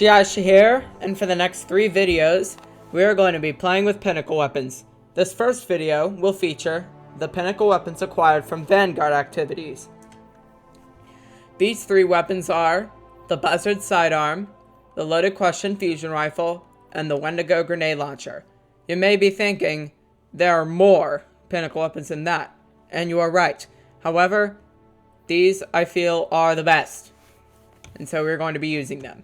Shihai-sha here, and for the next 3 videos, we are going to be playing with pinnacle weapons. This first video will feature the pinnacle weapons acquired from Vanguard activities. These 3 weapons are the Buzzard Sidearm, the Loaded Question Fusion Rifle, and the Wendigo Grenade Launcher. You may be thinking, there are more pinnacle weapons than that, and you are right. However, these I feel are the best, and so we're going to be using them.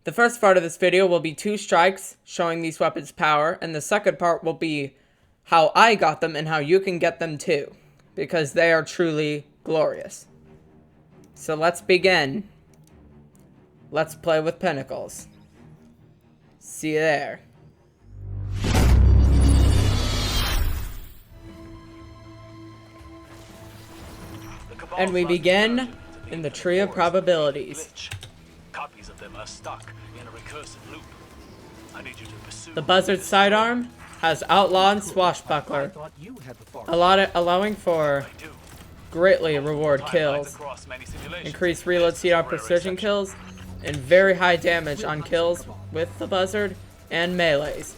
The first part of this video will be 2 strikes showing these weapons' power, and the second part will be how I got them and how you can get them too, because they are truly glorious. So let's begin. Let's play with Pinnacles. See you there. And we begin in the tree of probabilities. Copies of them are stuck in a recursive loop. I need you to pursue. The Buzzard Sidearm has Outlaw and Swashbuckler, allowing for greatly reward kills, increased reload speed on precision kills, and very high damage on kills with the Buzzard and melees.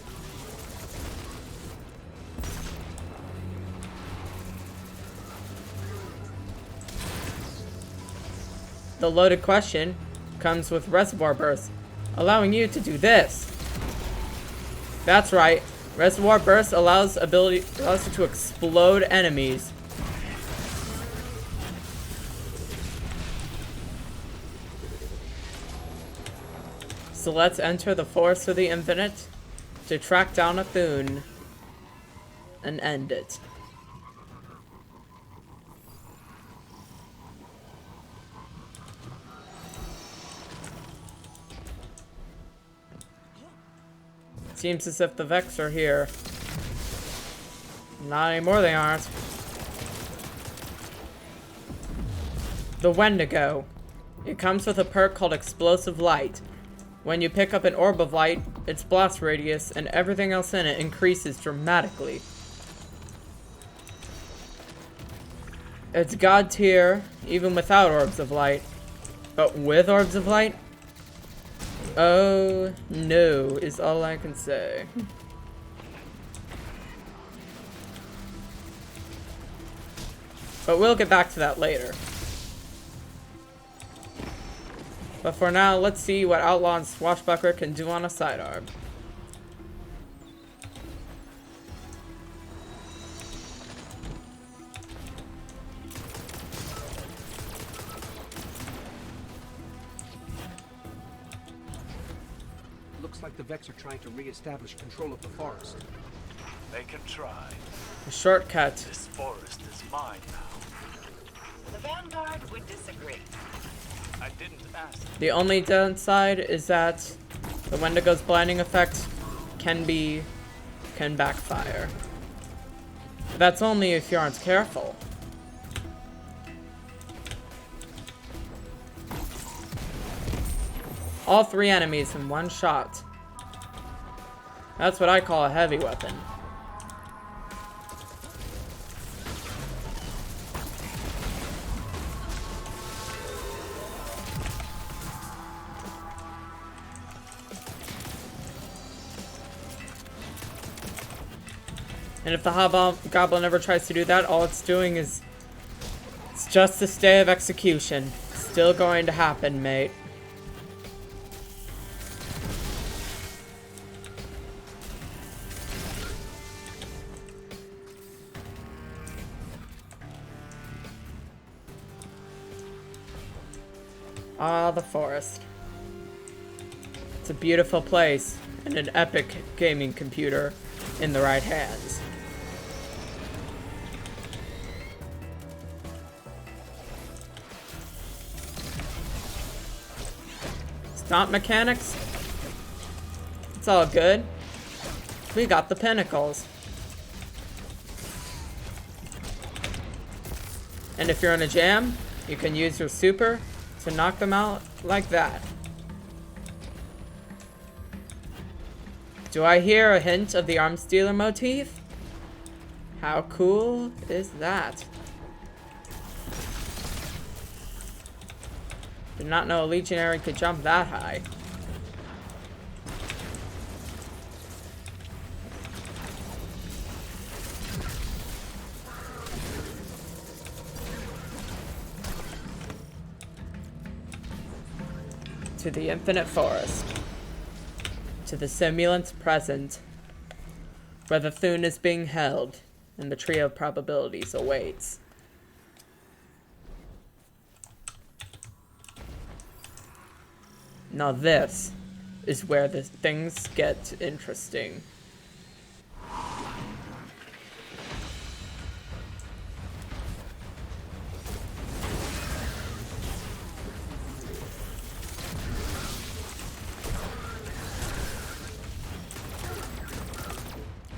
The Loaded Question comes with Reservoir Burst, allowing you to do this. That's right, Reservoir Burst allows you to explode enemies. So let's enter the Forest of the Infinite to track down a Thune and end it. Seems as if the Vex are here. Not anymore, they aren't. The Wendigo. It comes with a perk called Explosive Light. When you pick up an orb of light, its blast radius and everything else in it increases dramatically. It's god tier, even without orbs of light. But with orbs of light, oh no, is all I can say. But we'll get back to that later. But for now, let's see what Outlaw and Swashbuckler can do on a sidearm. Looks like the Vex are trying to re-establish control of the forest. They can try. A shortcut. This forest is mine now. The Vanguard would disagree. I didn't ask. The only downside is that the Wendigo's blinding effect can backfire. That's only if you aren't careful. All 3 enemies in one shot. That's what I call a heavy weapon. And if the Hobgoblin ever tries to do that, all it's doing is... it's just a stay of execution. Still going to happen, mate. Ah, the forest. It's a beautiful place, and an epic gaming computer in the right hands. Stomp mechanics? It's all good. We got the Pinnacles. And if you're in a jam, you can use your super to knock them out like that. Do I hear a hint of the Arms Dealer motif? How cool is that? Did not know a legionary could jump that high. To the infinite forest. To the simulants present, where the Thune is being held, and the tree of probabilities awaits. Now this is where the things get interesting.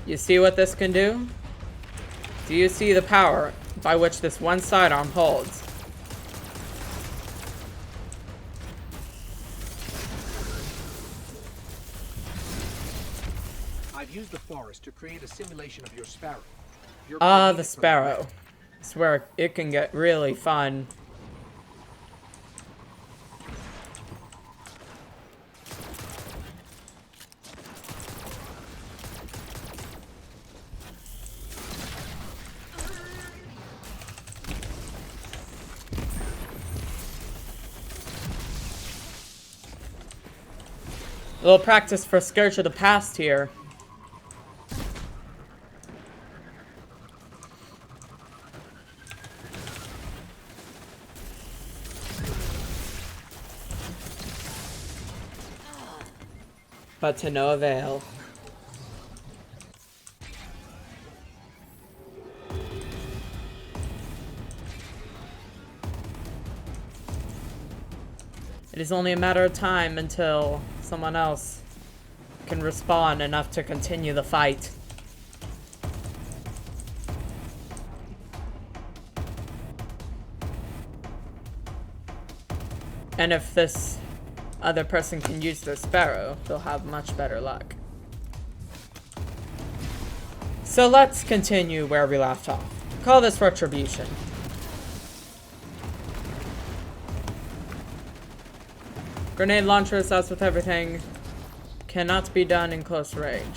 You see what this can do? Do you see the power by which this one sidearm holds? I've used the forest to create a simulation of your sparrow. Ah, the sparrow. It's where it can get really fun. A little practice for Scourge of the Past here. But to no avail. It is only a matter of time until someone else can respawn enough to continue the fight. And if this other person can use their sparrow, they'll have much better luck. So let's continue where we left off. Call this retribution. Grenade launchers, as with everything, cannot be done in close range.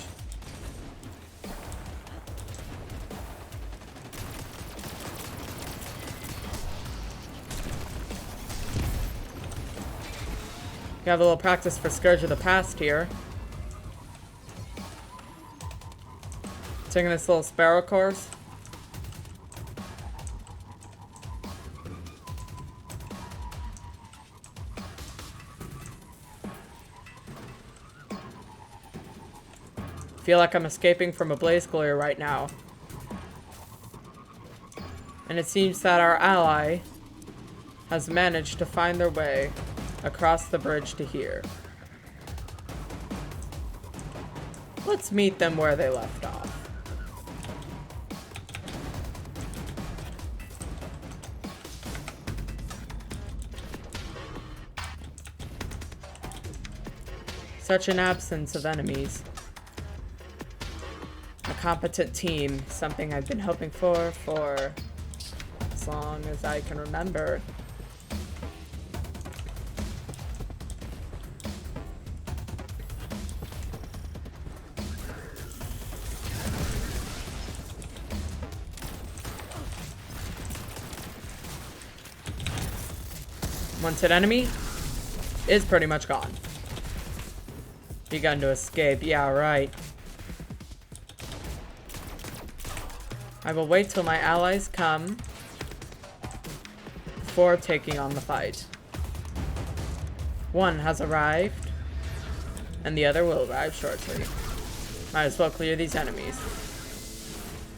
We have a little practice for Scourge of the Past here. Taking this little sparrow course. Feel like I'm escaping from a blaze glare right now. And it seems that our ally has managed to find their way across the bridge to here. Let's meet them where they left off. Such an absence of enemies. A competent team, something I've been hoping for as long as I can remember. Wanted enemy is pretty much gone. Begun to escape, yeah, right. I will wait till my allies come before taking on the fight. One has arrived, and the other will arrive shortly. Might as well clear these enemies,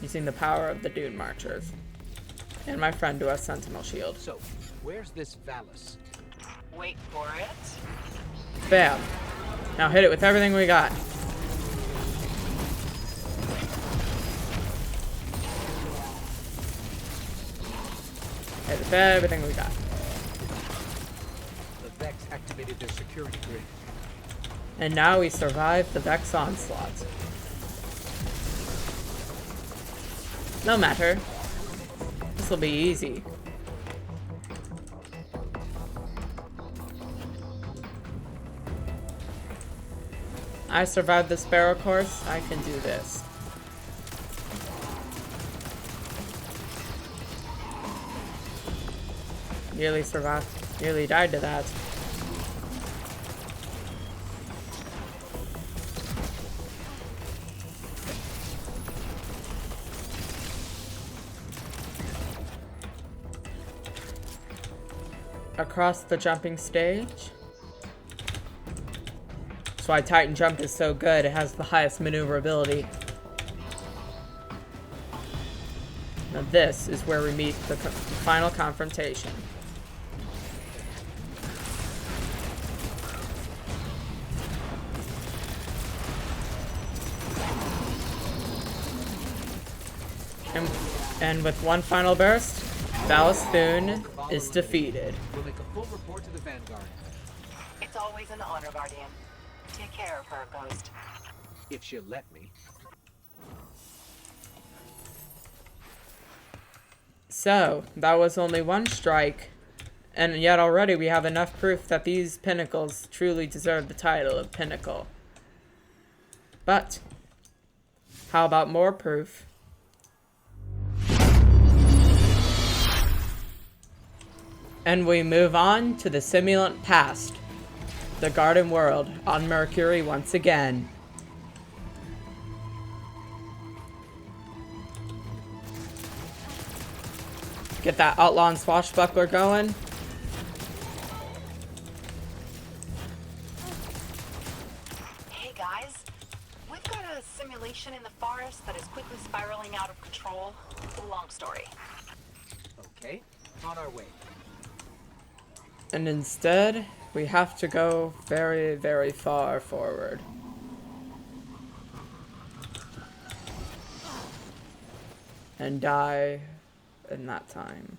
using the power of the Dune Marchers. And my friend who has Sentinel Shield. So, where's this Valus? Wait for it. Bam. Now hit it with everything we got. Hit it with everything we got. The Vex activated their security grid. And now we survived the Vex onslaught. No matter. This will be easy. I survived the Sparrow course. I can do this. Nearly survived. Nearly died to that. Across the jumping stage. That's why Titan Jump is so good. It has the highest maneuverability. Now this is where we meet the final confrontation. And with one final burst, Thun is defeated. We'll make a full report to the Vanguard. It's always an honor, Guardian. Take care of her, Ghost. If she'll let me. So, that was only one strike, and yet already we have enough proof that these Pinnacles truly deserve the title of Pinnacle. But, how about more proof? And we move on to the simulant past, the Garden World on Mercury once again. Get that outlaw and swashbuckler going. Hey guys, we've got a simulation in the forest that is quickly spiraling out of control. Long story. Okay, on our way. And instead, we have to go very, very far forward. And die in that time.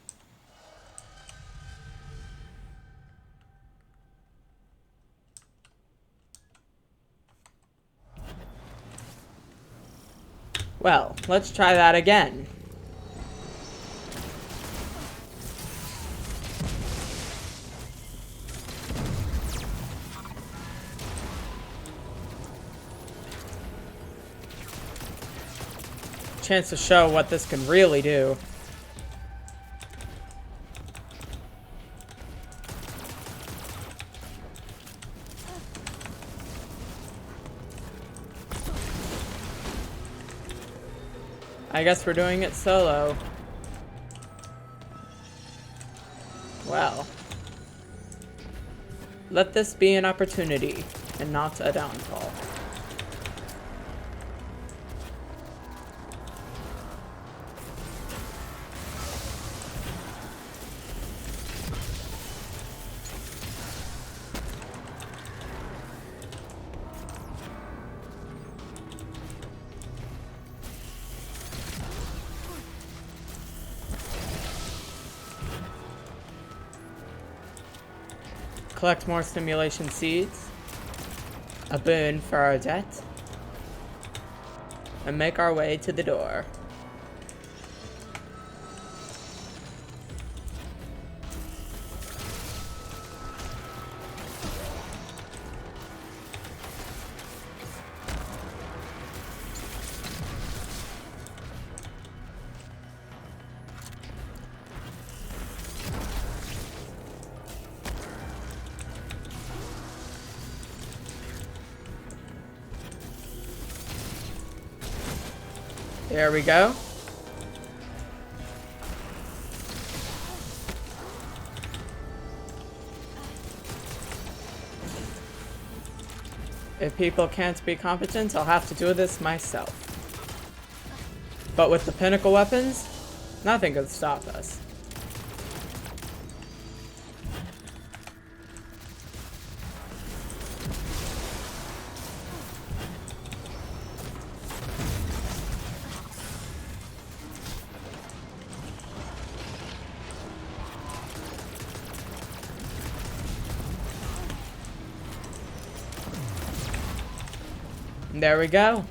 Well, let's try that again. Chance to show what this can really do. I guess we're doing it solo. Well, let this be an opportunity and not a downfall. Collect more simulation seeds, a boon for our debt, and make our way to the door. There we go. If people can't be competent, I'll have to do this myself. But with the pinnacle weapons, nothing can stop us. There we go.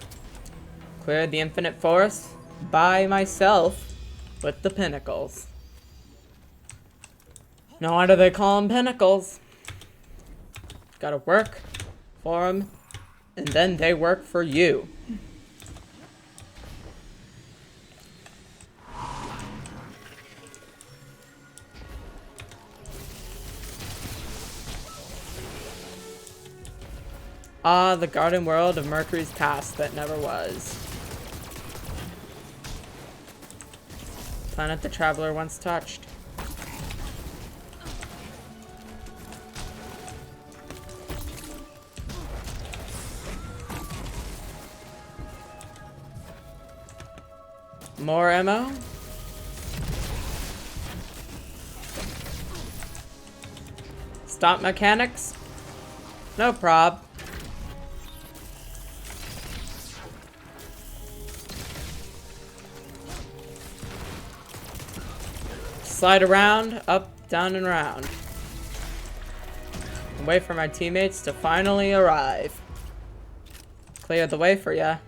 Cleared the infinite forest by myself with the Pinnacles. No wonder they call them Pinnacles. Gotta work for them and then they work for you. Ah, the garden world of Mercury's past that never was. Planet the traveler once touched. More ammo? Stop mechanics? No prob. Slide around, up, down, and around. And wait for my teammates to finally arrive. Clear the way for ya.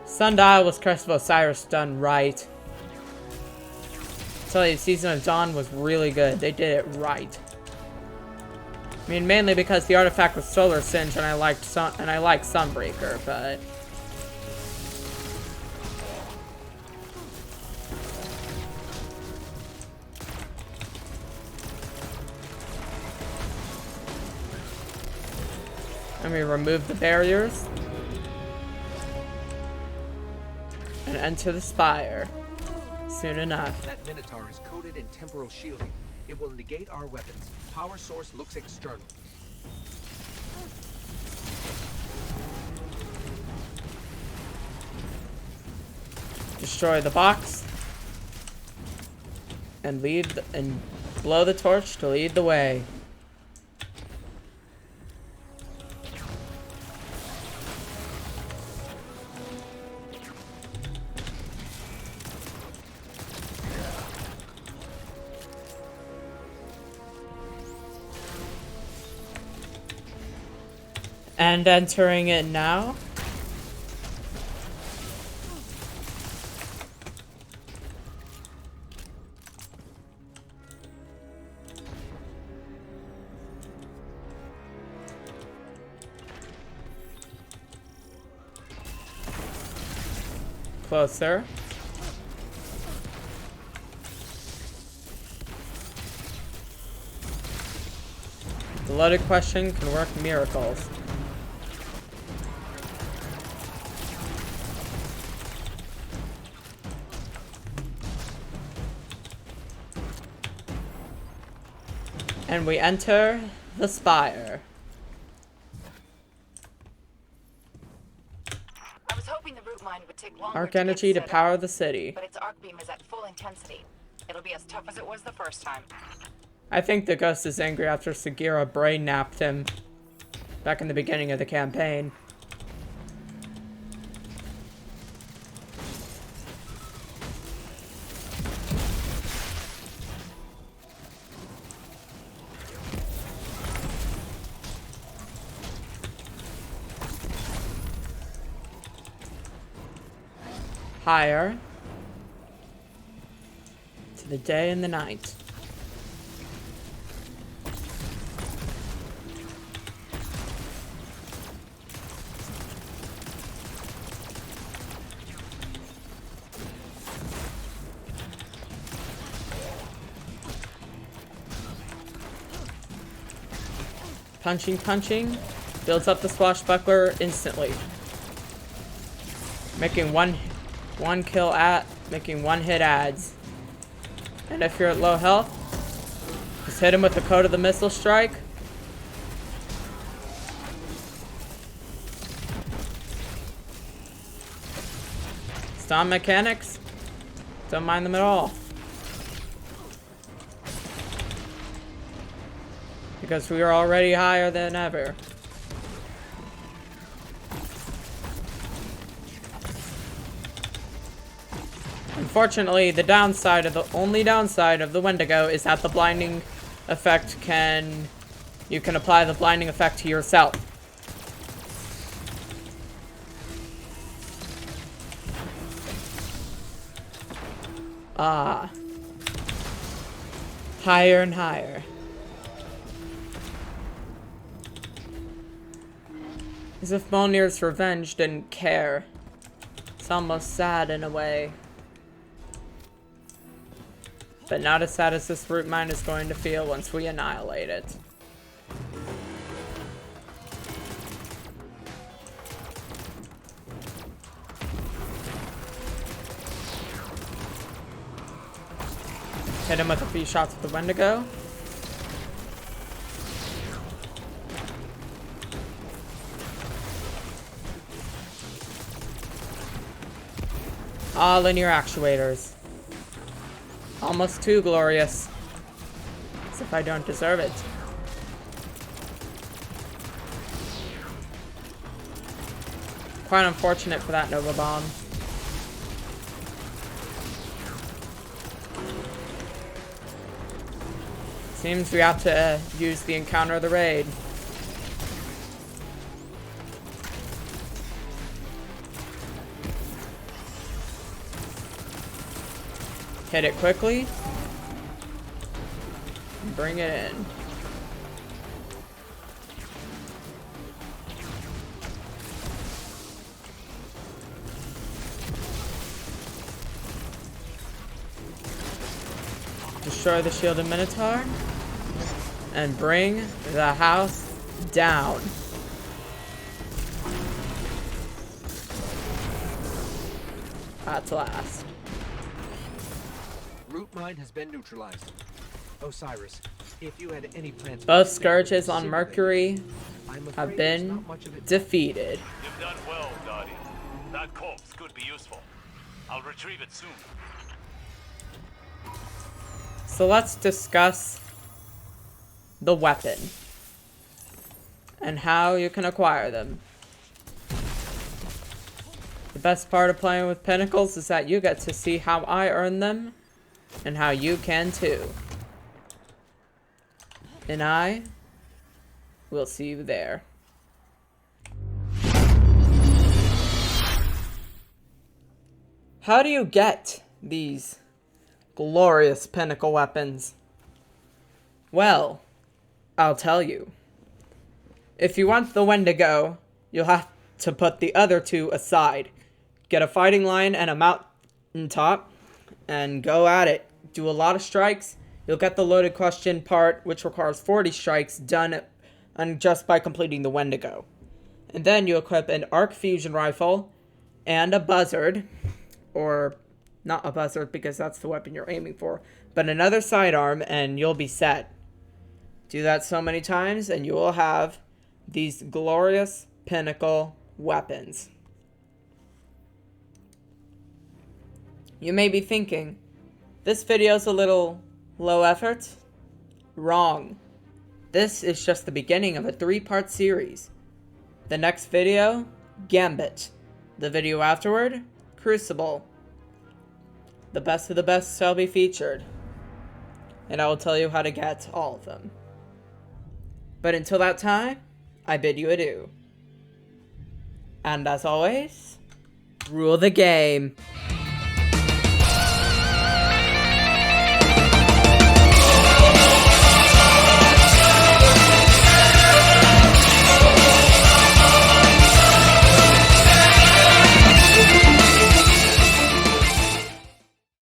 Sundial was Curse of Osiris done right. I tell you, Season of Dawn was really good. They did it right. I mean, mainly because the artifact was Solar Singe and I liked Sunbreaker, but let me remove the barriers and enter the spire soon enough. That Minotaur is coated in temporal shielding. It will negate our weapons. Power source looks external. Destroy the box and blow the torch to lead the way. And entering it now. Closer. The loaded question can work miracles. And we enter the spire. I was hoping the root mine would take longer Arc to get energy to set power up, the city. but its arc beam is at full intensity. It'll be as tough as it was the first time. I think the ghost is angry after Sagira brain napped him back in the beginning of the campaign. Higher to the day and the night. Punching, builds up the swashbuckler instantly. Making one hit adds. And if you're at low health, just hit him with the code of the missile strike. Stun mechanics, don't mind them at all. Because we are already higher than ever. Unfortunately, the only downside of the Wendigo is that the blinding effect you can apply the blinding effect to yourself. Higher and higher. As if Mjolnir's revenge didn't care. It's almost sad in a way. But not as sad as this root mine is going to feel once we annihilate it. Hit him with a few shots with the Wendigo. Ah, linear actuators. Almost too glorious. As if I don't deserve it. Quite unfortunate for that Nova Bomb. Seems we have to use the encounter of the raid. Hit it quickly. And bring it in. Destroy the shielded Minotaur. And bring the house down. At last. Root mine has been neutralized. Osiris, if you had any plans... Both scourges on Mercury I'm afraid have there's been not much of it. defeated. You've done well, Guardian. That corpse could be useful. I'll retrieve it soon. So let's discuss the weapon and how you can acquire them. The best part of playing with Pinnacles is that you get to see how I earn them and how you can too. And I will see you there. How do you get these glorious pinnacle weapons? Well, I'll tell you. If you want the Wendigo, you'll have to put the other two aside. Get a fighting lion and a mountaintop, and go at it. Do a lot of strikes. You'll get the loaded question part, which requires 40 strikes, done just by completing the Wendigo. And then you equip an arc fusion rifle and a buzzard, or not a buzzard because that's the weapon you're aiming for, but another sidearm, and you'll be set. Do that so many times, and you will have these glorious pinnacle weapons. You may be thinking, this video's a little low effort? Wrong. This is just the beginning of a 3-part series. The next video, Gambit. The video afterward, Crucible. The best of the best shall be featured. And I will tell you how to get all of them. But until that time, I bid you adieu. And as always, rule the game.